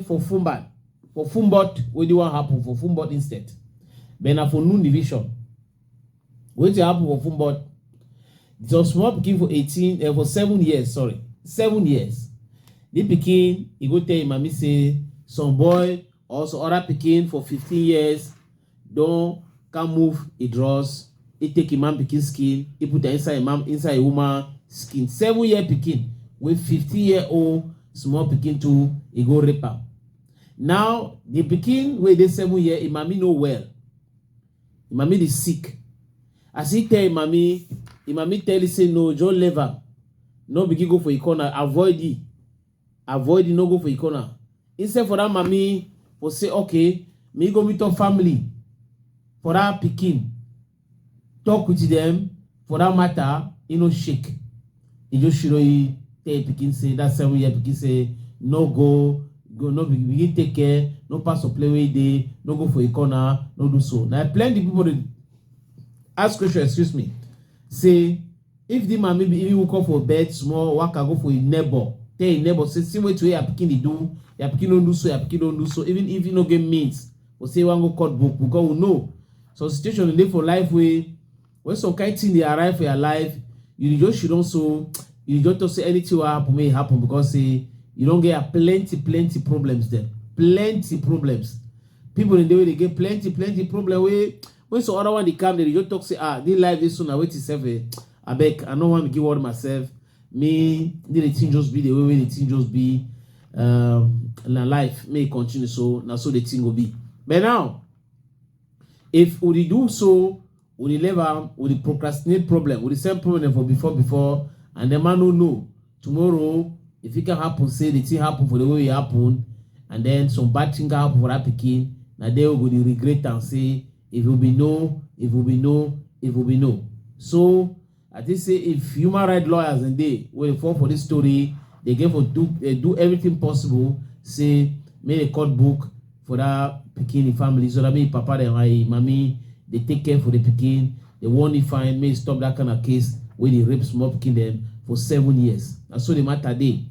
for Foumbot, what do you want happen for Foumbot instead? But now for noon division, what will happen for Foumbot? Just small pikin for 7 years, 7 years. The pikin, he go tell him, mommy say, some boy, also other pikin for 15 years, can't move, he draws, he take him man pikin skin, he put it inside a woman skin. 7-year pikin with 15-year-old small pikin too, he go rape am. Now, the pikin wey dey 7 years, him mommy no well. Him mommy is sick. As he tell him mommy tell him say no, just leave am. No begin go for a corner, avoid it, no go for a corner. Instead for that mommy will say, okay, me go meet your family for that pikin. Talk with them for that matter, shake. He just should tell pikin say that 7-year pikin say no go, no begin take care, no pass or play with day, no go for a corner, no do so. Now plenty people they ask question, excuse me, say if the man maybe even come for bed small, work can go for a neighbor. Tell a neighbor say see what way your pikin they do, your pikin don't do so, your pikin don't do so. Even if you no get means, or say one go cut book because we know some situation they for life way when some kind thing they arrive for your life, you just should also you just say anything will happen may happen because say you don't get plenty problems there. Plenty problems. People in the way they get plenty problem way. When some other one they come, they just talk say, this life is soon. I wait to serve. I beg, I don't want to give word myself. Me, the thing just be the way the thing just be. Na life may continue so. Now so the thing will be. But now, if we do so, we never we procrastinate problem, we the same problem for before, and the man don't know tomorrow. If it can happen, say the thing happen for the way it happen, and then some bad thing can happen for that pikin. Now they will go to regret and say, it will be no. So I think say if human rights lawyers and they will fall for this story, they do everything possible. Say make a court book for that pikin family, so that me papa and my mommy they take care for the pikin. They want to find may stop that kind of case where they rape small pikin them for 7 years. And so the matter day.